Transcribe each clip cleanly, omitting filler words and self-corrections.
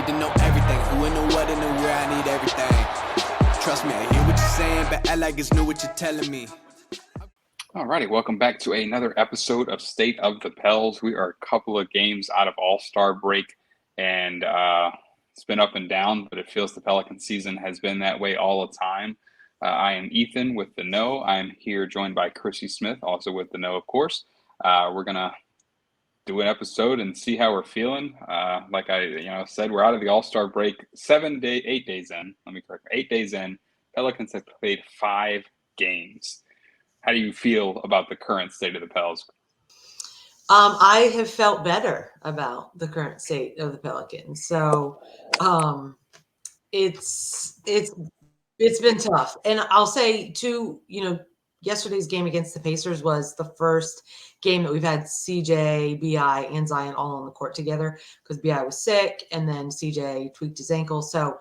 need to know everything. Who and the what and the where, I need everything. Trust me, I hear what you're saying, but act like it's new what you're telling me. Alrighty, welcome back to another episode of State of the Pels. We are a couple of games out of All-Star break, and it's been up and down, but it feels the Pelican season has been that way all the time. I am Ethen with the No. I am here joined by Chrissy Smith, also with the No, of course. We're going to do an episode and see how we're feeling. Like I said, we're out of the All-Star break 8 days in. Let me correct, 8 days in. Pelicans have played 5 games. How do you feel about the current state of the Pels? I have felt better about the current state of the Pelicans. So it's been tough. And I'll say too, yesterday's game against the Pacers was the first game that we've had CJ, BI, and Zion all on the court together because BI was sick and then CJ tweaked his ankle. So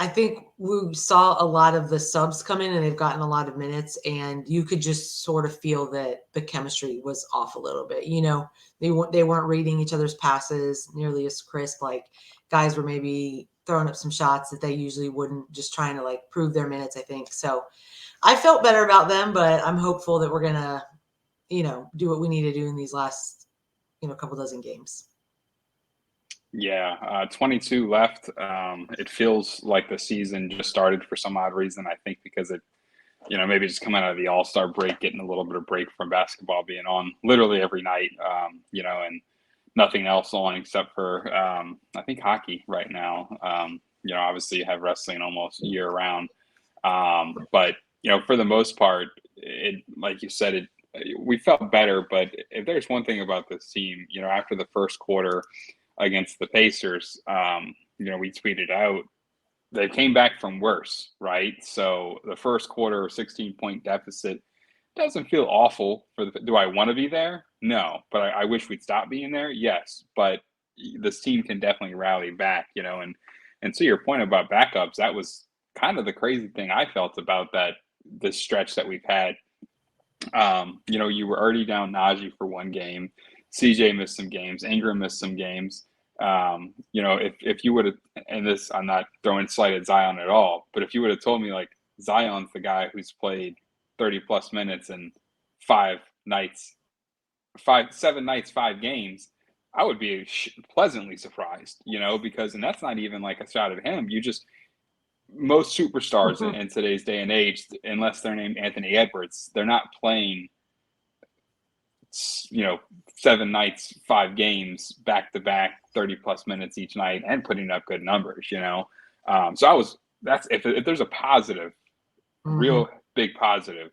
I think we saw a lot of the subs come in and they've gotten a lot of minutes, and you could just sort of feel that the chemistry was off a little bit. They weren't reading each other's passes nearly as crisp. Like guys were maybe throwing up some shots that they usually wouldn't, just trying to like prove their minutes, I think. So I felt better about them, but I'm hopeful that we're going to, do what we need to do in these last, couple dozen games. Yeah, 22 left. It feels like the season just started for some odd reason. I think because it, maybe just coming out of the All-Star break, getting a little bit of break from basketball being on literally every night, and nothing else on except for, I think, hockey right now. Obviously you have wrestling almost year round. But, for the most part, it, like you said, we felt better. But if there's one thing about this team, after the first quarter against the Pacers, we tweeted out, they came back from worse, right? So the first quarter, 16-point deficit doesn't feel awful. Do I want to be there? No, but I wish we'd stop being there. Yes, but this team can definitely rally back, and to your point about backups, that was kind of the crazy thing I felt about this stretch that we've had. You were already down Najee for one game. CJ missed some games. Ingram missed some games. If you would have, and this, I'm not throwing slight at Zion at all, but if you would have told me like Zion's the guy who's played 30 plus minutes in 7 nights, 5 games, I would be pleasantly surprised, because, and that's not even like a shot at him. Most superstars in today's day and age, unless they're named Anthony Edwards, they're not playing 7 nights, 5 games back to back, 30 plus minutes each night and putting up good numbers, so if there's a positive, real big positive,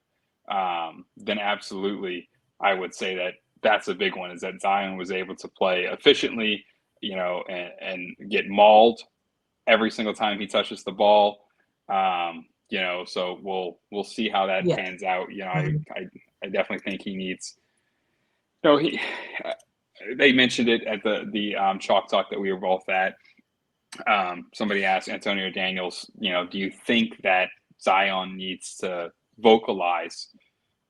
then absolutely I would say that's a big one, is that Zion was able to play efficiently, and get mauled every single time he touches the ball. So we'll see how that pans out. I definitely think he needs, they mentioned it at the Chalk Talk that we were both at. Somebody asked Antonio Daniels, do you think that Zion needs to vocalize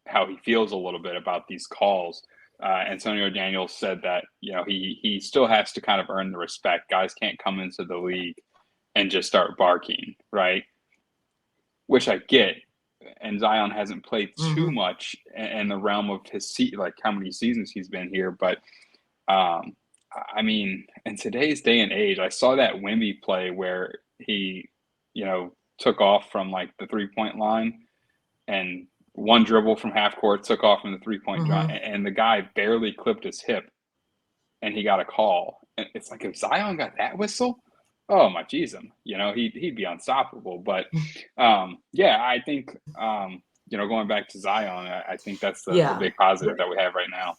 how he feels a little bit about these calls? Antonio Daniels said that, he still has to kind of earn the respect. Guys can't come into the league and just start barking, right? Which I get. And Zion hasn't played too much in the realm of his like how many seasons he's been here. But, I mean, in today's day and age, I saw that Wemby play where he, took off from like the 3-point line and one dribble from half court, took off from the 3-point line, and the guy barely clipped his hip and he got a call. And it's like, if Zion got that whistle, oh my Jesus, he'd be unstoppable. But I think going back to Zion, I think that's the big positive that we have right now.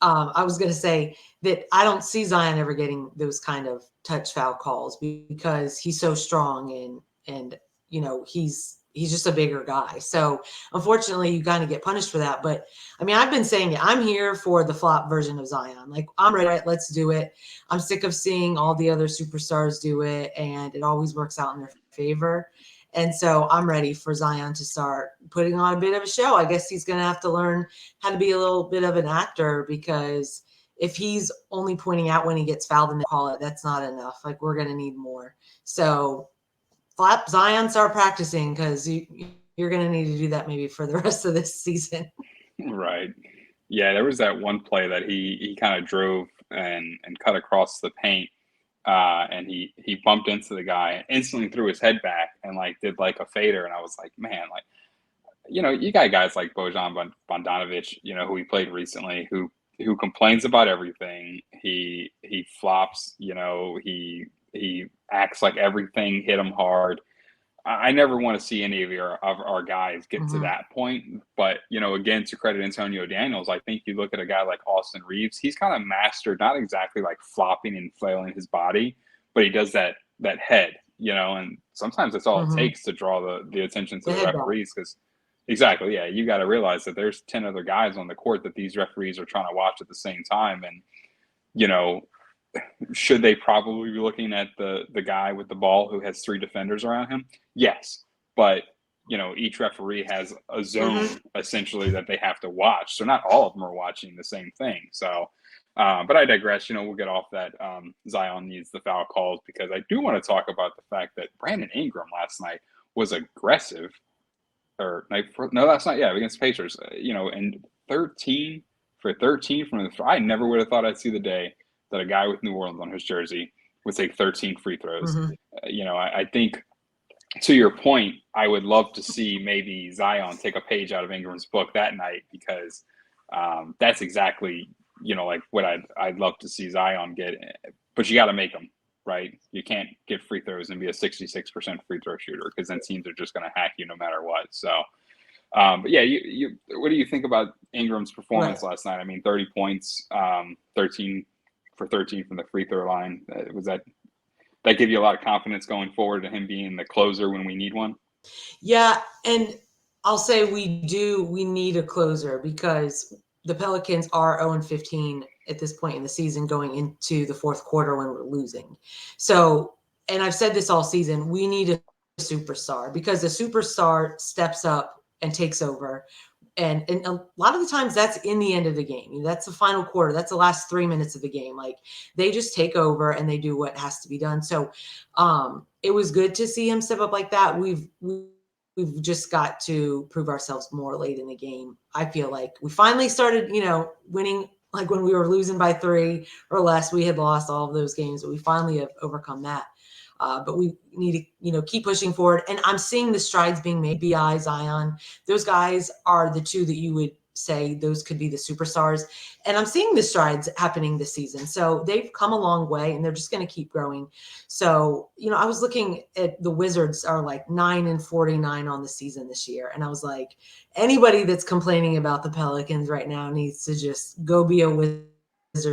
I was going to say that I don't see Zion ever getting those kind of touch foul calls because he's so strong and he's just a bigger guy. So unfortunately you kind of get punished for that. But I mean, I've been saying it, I'm here for the flop version of Zion. Like, I'm ready. Let's do it. I'm sick of seeing all the other superstars do it, and it always works out in their favor. And so I'm ready for Zion to start putting on a bit of a show. I guess he's going to have to learn how to be a little bit of an actor, because if he's only pointing out when he gets fouled and they call it, that's not enough. Like, we're going to need more. So flap Zion, start practicing, because you're going to need to do that maybe for the rest of this season. Right. Yeah, there was that one play that he kind of drove and cut across the paint, and he bumped into the guy and instantly threw his head back and like did like a fader, and I was like, man, like, you got guys like Bojan Bogdanovic, who he played recently, who complains about everything. He flops, he acts like everything hit him hard. I never want to see any of our guys get to that point. But, again, to credit Antonio Daniels, I think you look at a guy like Austin Reeves, he's kind of mastered not exactly like flopping and flailing his body, but he does that head, and sometimes that's all it takes to draw the attention to the referees. Because exactly, yeah, you got to realize that there's 10 other guys on the court that these referees are trying to watch at the same time. And, should they probably be looking at the guy with the ball who has 3 defenders around him? Yes. But, each referee has a zone essentially that they have to watch. So not all of them are watching the same thing. So, but I digress. We'll get off that. Zion needs the foul calls, because I do want to talk about the fact that Brandon Ingram last night was aggressive. Last night, yeah, against Pacers, and 13 for 13 from the. I never would have thought I'd see the day that a guy with New Orleans on his jersey would take 13 free throws. I think, to your point, I would love to see maybe Zion take a page out of Ingram's book that night, because that's exactly, like what I'd love to see Zion get. But you got to make them, right? You can't get free throws and be a 66% free throw shooter, because then teams are just going to hack you no matter what. So, but yeah, you what do you think about Ingram's performance last night? I mean, 30 points, 13 for 13 from the free throw line. Was that give you a lot of confidence going forward to him being the closer when we need one? Yeah, and I'll say we need a closer, because the Pelicans are 0-15 at this point in the season, going into the fourth quarter when we're losing. So, and I've said this all season, we need a superstar, because the superstar steps up and takes over. And a lot of the times that's in the end of the game. That's the final quarter. That's the last 3 minutes of the game. Like, they just take over and they do what has to be done. So it was good to see him step up like that. We've just got to prove ourselves more late in the game. I feel like we finally started, winning. Like, when we were losing by 3 or less, we had lost all of those games, but we finally have overcome that. But we need to, keep pushing forward. And I'm seeing the strides being made. BI, Zion, those guys are the 2 that you would say those could be the superstars. And I'm seeing the strides happening this season. So they've come a long way, and they're just going to keep growing. So, I was looking at the Wizards are like 9-49 on the season this year. And I was like, anybody that's complaining about the Pelicans right now needs to just go be a Wizard.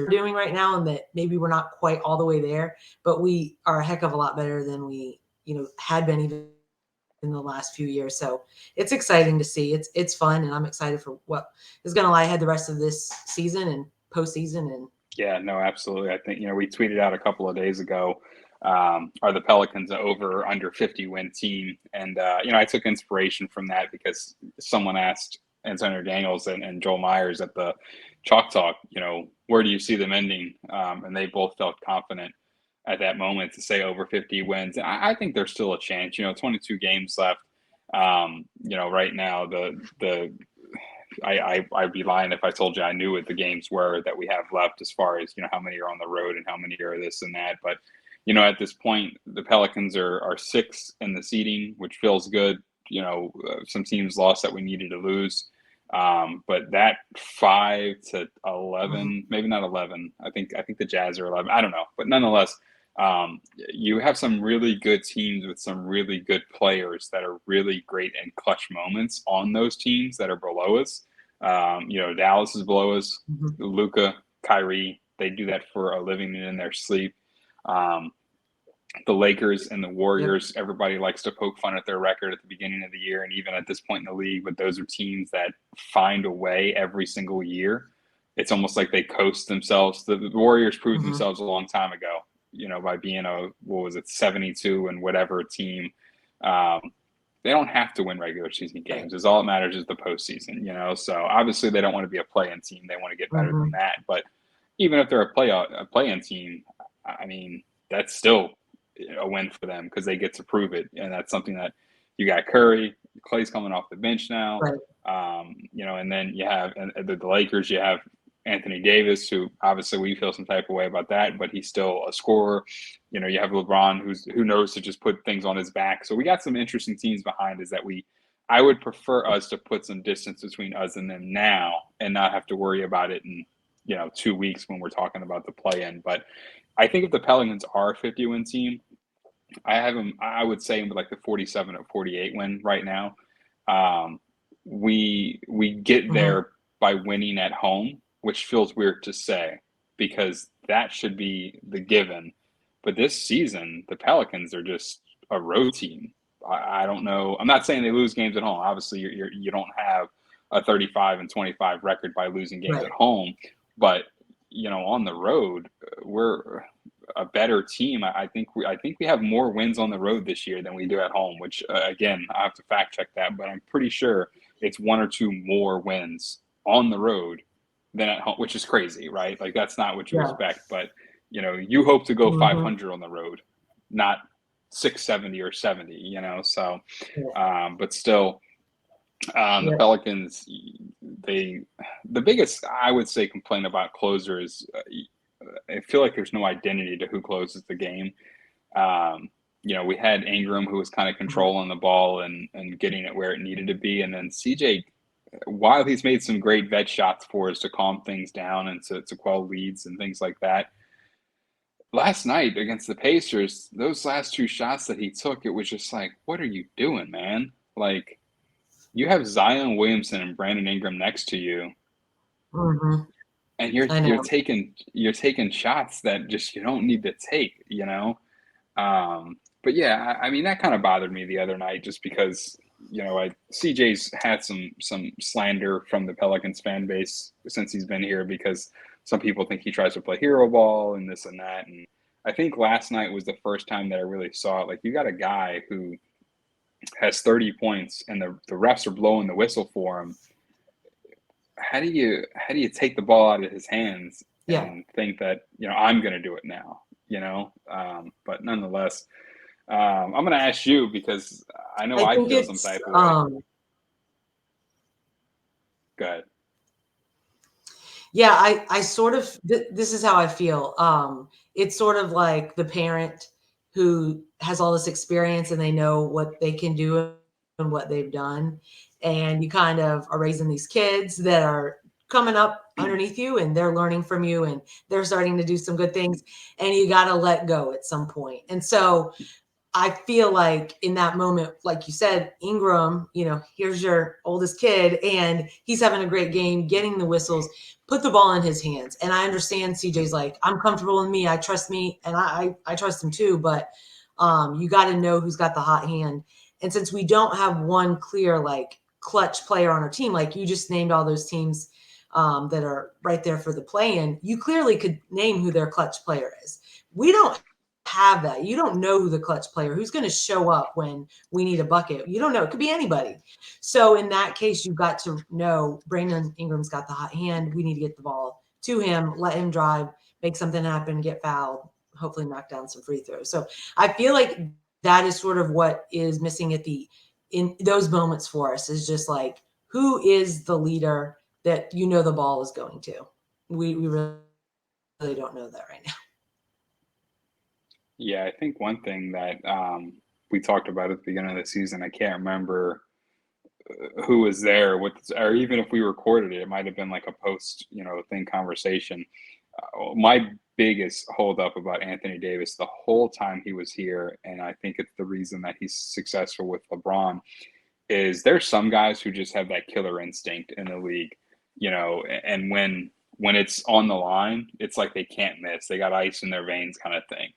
Doing right now, and that maybe we're not quite all the way there, but we are a heck of a lot better than we had been even in the last few years. So it's exciting to see. It's fun, and I'm excited for what is going to lie ahead the rest of this season and postseason. And yeah, no, absolutely. I think we tweeted out a couple of days ago, are the Pelicans over under 50 win team? And I took inspiration from that, because someone asked Antonio Daniels and Joel Myers at the Chalk Talk, where do you see them ending? And they both felt confident at that moment to say over 50 wins. And I think there's still a chance. 22 games left. Right now I'd be lying if I told you I knew what the games were that we have left, as far as how many are on the road and how many are this and that. But at this point, the Pelicans are 6th in the seeding, which feels good. Some teams lost that we needed to lose. But that 5-11, maybe not 11. I think the Jazz are 11. I don't know, but nonetheless, you have some really good teams with some really good players that are really great in clutch moments on those teams that are below us. Dallas is below us. Luka, Kyrie, they do that for a living and in their sleep. The Lakers and the Warriors, everybody likes to poke fun at their record at the beginning of the year, and even at this point in the league, but those are teams that find a way every single year. It's almost like they coast themselves. The Warriors proved themselves a long time ago, by being 72 and whatever team. They don't have to win regular season games. All that matters is the postseason, So obviously they don't want to be a play-in team. They want to get better than that. But even if they're a play-in team, I mean, that's still a win for them because they get to prove it. And that's something that you got Curry, Clay's coming off the bench now. Right. And then you have the Lakers, you have Anthony Davis, who obviously we feel some type of way about that, but he's still a scorer. You have LeBron, who knows to just put things on his back. So we got some interesting teams behind us that I would prefer us to put some distance between us and them now and not have to worry about it in, 2 weeks when we're talking about the play-in. But I think if the Pelicans are a 50-win team, I have them, I would say, with like the 47 or 48 win right now. We get there by winning at home, which feels weird to say because that should be the given. But this season, the Pelicans are just a road team. I don't know. I'm not saying they lose games at home. Obviously, you don't have a 35-25 record by losing games at home. But, on the road, we're a better team. I think we have more wins on the road this year than we do at home, which, again, I have to fact check that. But I'm pretty sure it's 1 or 2 more wins on the road than at home, which is crazy, right? Like, that's not what you expect. But, you hope to go 500 on the road, not 670 or 70, so but still the Pelicans, the biggest, I would say, complaint about closer is I feel like there's no identity to who closes the game. We had Ingram, who was kind of controlling the ball and getting it where it needed to be, and then CJ, while he's made some great vet shots for us to calm things down and to quell leads and things like that, last night against the Pacers, those last 2 shots that he took, it was just like, what are you doing, man? Like, you have Zion Williamson and Brandon Ingram next to you, and you're taking shots that just you don't need to take, But yeah, I mean, that kind of bothered me the other night, just because CJ's had some slander from the Pelicans fan base since he's been here, because some people think he tries to play hero ball and this and that. And I think last night was the first time that I really saw it. Like, you got a guy who has 30 points and the refs are blowing the whistle for him. How do you take the ball out of his hands and think that, I'm going to do it now, but nonetheless, I'm going to ask you, because I know I feel some type of way. Go ahead. Yeah, I sort of, this is how I feel. It's sort of like the parent who has all this experience and they know what they can do and what they've done. And you kind of are raising these kids that are coming up underneath you, and they're learning from you, and they're starting to do some good things, and you got to let go at some point. And so I feel like in that moment, like you said, Ingram, here's your oldest kid and he's having a great game, getting the whistles, put the ball in his hands. And I understand CJ's like, I'm comfortable in me. I trust me. And I trust him too. But you got to know who's got the hot hand. And since we don't have one clear, like, clutch player on our team, like you just named all those teams that are right there for the play-in, you clearly could name who their clutch player is. We don't have that. You don't know who the clutch player, who's going to show up when we need a bucket. You don't know. It could be anybody. So in that case, you've got to know Brandon Ingram's got the hot hand. We need to get the ball to him, let him drive, make something happen, get fouled, hopefully knock down some free throws. So I feel like that is sort of what is missing in those moments for us, is just like, who is the leader that the ball is going to? We really don't know that right now. Yeah, I think one thing that we talked about at the beginning of the season, I can't remember who was there, or even if we recorded it, it might have been like a post, thing conversation. My biggest holdup about Anthony Davis the whole time he was here, and I think it's the reason that he's successful with LeBron, is there's some guys who just have that killer instinct in the league, and when it's on the line, it's like they can't miss. They got ice in their veins kind of thing.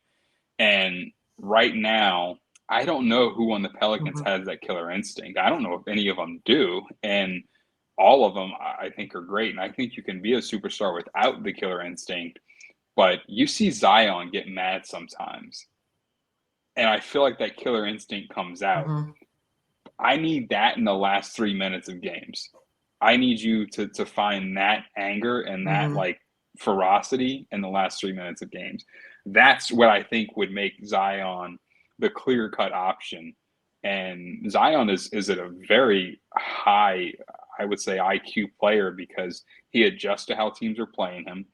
And right now, I don't know who on the Pelicans has that killer instinct. I don't know if any of them do. And all of them, I think, are great. And I think you can be a superstar without the killer instinct. But you see Zion get mad sometimes. And I feel like that killer instinct comes out. I need that in the last 3 minutes of games. I need you to find that anger and that, like, ferocity in the last 3 minutes of games. That's what I think would make Zion the clear-cut option. And Zion is at a very high, I would say, IQ player because he adjusts to how teams are playing him.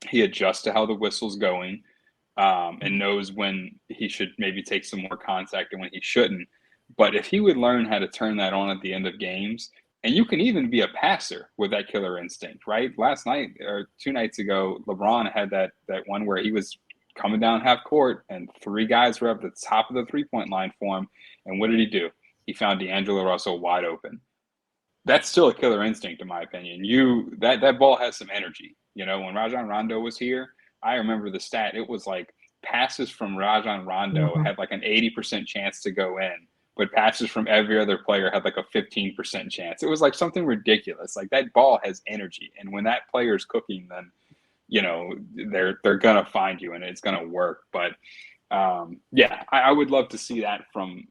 He adjusts to how the whistle's going, and knows when he should maybe take some more contact and when he shouldn't. But if he would learn how to turn that on at the end of games, and you can even be a passer with that killer instinct, right? Last night or 2 nights ago, LeBron had that one where he was coming down half court and 3 guys were up at the top of the three-point line for him. And what did he do? He found D'Angelo Russell wide open. That's still a killer instinct, in my opinion. That ball has some energy. You know, when Rajon Rondo was here, I remember the stat. It was like passes from Rajon Rondo had like an 80% chance to go in, but passes from every other player had like a 15% chance. It was like something ridiculous. Like that ball has energy, and when that player's cooking, then you know they're gonna find you, and it's gonna work. But I would love to see that from.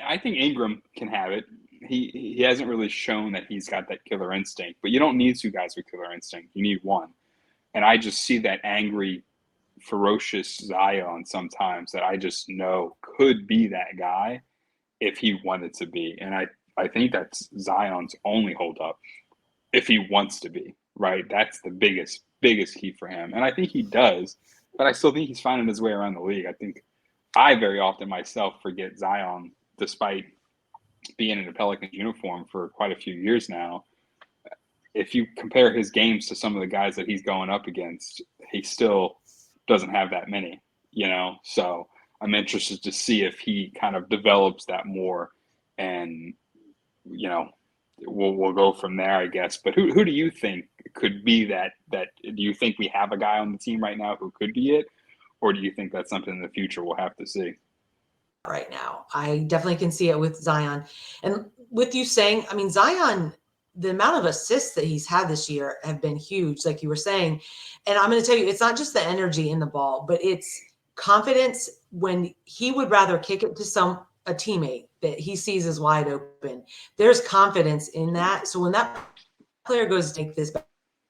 I think Ingram can have it. He hasn't really shown that he's got that killer instinct, but you don't need 2 guys with killer instinct. You need one. And I just see that angry, ferocious Zion sometimes that I just know could be that guy if he wanted to be. And I think that's Zion's only holdup if he wants to be, right? That's the biggest key for him. And I think he does, but I still think he's finding his way around the league. I think I very often myself forget Zion, despite being in a Pelicans uniform for quite a few years now. If you compare his games to some of the guys that he's going up against, he still doesn't have that many, you know? So I'm interested to see if he kind of develops that more, and, you know, we'll go from there, I guess. But who do you think could be that do you think we have a guy on the team right now who could be it? Or do you think that's something in the future we'll have to see? Right now, I definitely can see it with Zion. And with you saying, I mean, Zion, the amount of assists that he's had this year have been huge, like you were saying. And I'm going to tell you, it's not just the energy in the ball, but it's confidence when he would rather kick it to a teammate that he sees as wide open. There's confidence in that. So when that player goes to take this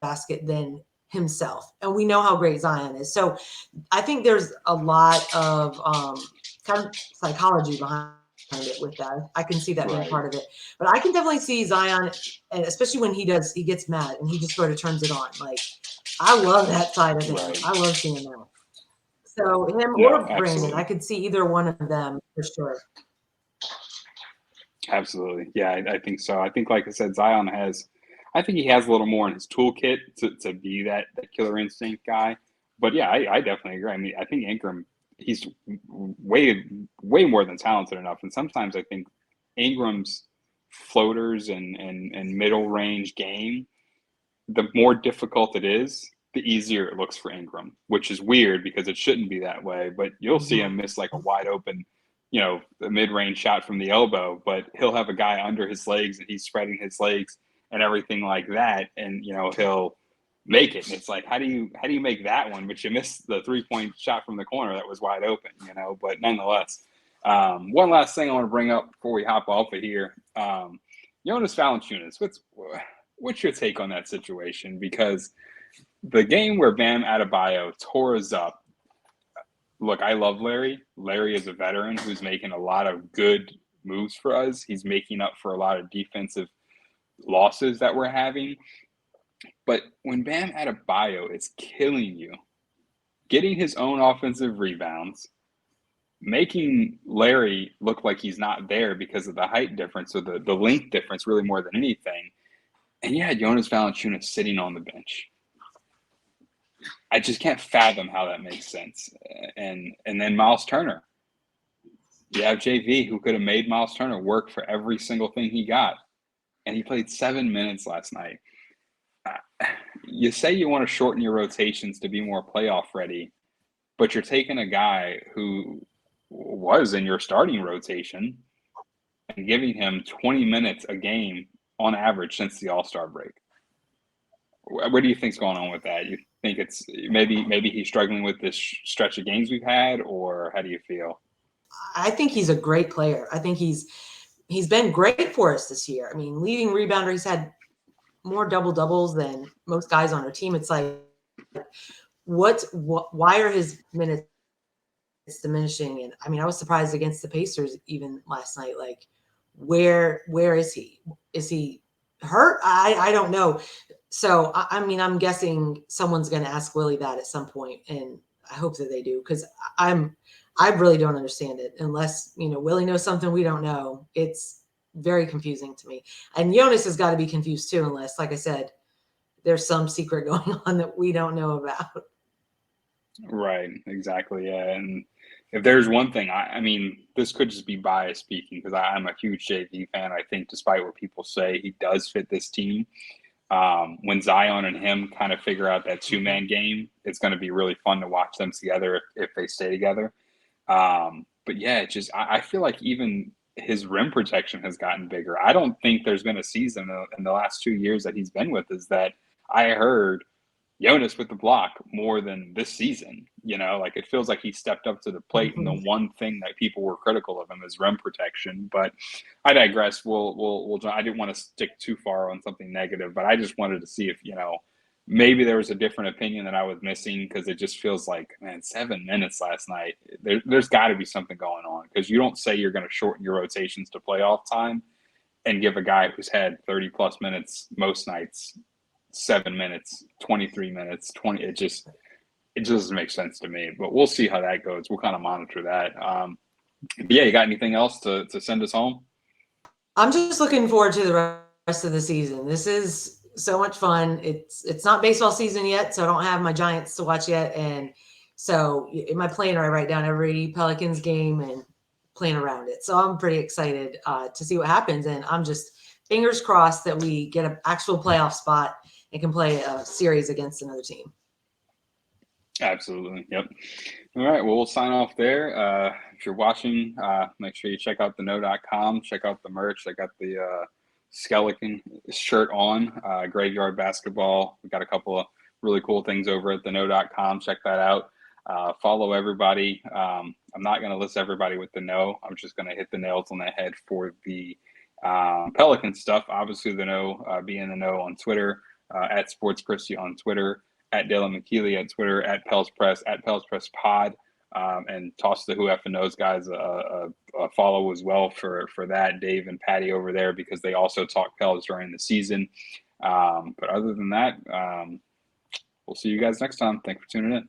basket, then himself, and we know how great Zion is. So I think there's a lot of kind of psychology behind it with that. I can see that being part of it. But I can definitely see Zion, and especially when he gets mad and he just sort of turns it on. Like, I love that side of him. I love seeing that. So him or Brandon, absolutely. I could see either one of them for sure. Absolutely. Yeah, I think so. I think, like I said, Zion I think he has a little more in his toolkit to be that killer instinct guy. But yeah, I definitely agree. I mean, I think Ingram, he's way more than talented enough. And sometimes I think Ingram's floaters and middle range game, the more difficult it is, the easier it looks for Ingram, which is weird because it shouldn't be that way. But you'll see him miss like a wide open, you know, a mid-range shot from the elbow, but he'll have a guy under his legs and he's spreading his legs and everything like that. And, you know, he'll make it. And it's like, how do you make that one? But you missed the 3-point shot from the corner that was wide open, you know, but nonetheless. One last thing I want to bring up before we hop off of here. Jonas Valanciunas, what's your take on that situation? Because the game where Bam Adebayo tore us up, look, I love Larry. Larry is a veteran who's making a lot of good moves for us. He's making up for a lot of defensive losses that we're having. But when Bam Adebayo is killing you, getting his own offensive rebounds, making Larry look like he's not there because of the height difference or the length difference really more than anything, and you had Jonas Valanciunas sitting on the bench. I just can't fathom how that makes sense. And then Miles Turner. You have JV who could have made Miles Turner work for every single thing he got. And he played 7 minutes last night. You say you want to shorten your rotations to be more playoff ready, but you're taking a guy who was in your starting rotation and giving him 20 minutes a game on average since the All-Star break. What do you think's going on with that? You think it's maybe he's struggling with this stretch of games we've had, or how do you feel? I think he's a great player. I think he's been great for us this year. I mean, leading rebounder, he's had more double doubles than most guys on our team. It's like why are his minutes diminishing? And I mean, I was surprised against the Pacers even last night. Like, where is he? Is he hurt? I don't know. So I mean, I'm guessing someone's going to ask Willie that at some point, and I hope that they do, because I really don't understand it unless Willie knows something we don't know. It's very confusing to me, and Jonas has got to be confused too, unless, like I said, there's some secret going on that we don't know about. Right, exactly. Yeah, and if there's one thing, I mean, this could just be bias speaking because I'm a huge JV fan. I think, despite what people say, he does fit this team. When Zion and him kind of figure out that two-man game, it's going to be really fun to watch them together if they stay together. But yeah, it just I feel like even his rim protection has gotten bigger. I don't think there's been a season in the last 2 years that he's been with us that I heard Jonas with the block more than this season. Like it feels like he stepped up to the plate, and the one thing that people were critical of him is rim protection. But I digress. We'll I didn't want to stick too far on something negative, but I just wanted to see if maybe there was a different opinion that I was missing, because it just feels like, man, 7 minutes last night. There's got to be something going on, because you don't say you're going to shorten your rotations to playoff time and give a guy who's had 30 plus minutes most nights 7 minutes, 23 minutes, 20. It just doesn't make sense to me. But we'll see how that goes. We'll kind of monitor that. But yeah, you got anything else to send us home? I'm just looking forward to the rest of the season. This is so much fun. It's not baseball season yet, so I don't have my Giants to watch yet. And so in my planner, I write down every Pelicans game and plan around it. So I'm pretty excited to see what happens. And I'm just fingers crossed that we get an actual playoff spot and can play a series against another team. Absolutely. Yep. All right. Well, we'll sign off there. If you're watching, make sure you check out theno.com. Check out the merch. I got the skeleton shirt on, Graveyard Basketball. We got a couple of really cool things over at theno.com. Check that out. Follow everybody. I'm not going to list everybody with the no. I'm just going to hit the nails on the head for the Pelican stuff. Obviously, the no, being the no on Twitter, at Sports Chrissy on Twitter, at Dylan McKeely at Twitter, at Pels Press, at Pels Press Pod, and toss the Who Effing Knows guys a follow as well for that, Dave and Patty over there, because they also talk Pels during the season. But other than that, we'll see you guys next time. Thanks for tuning in.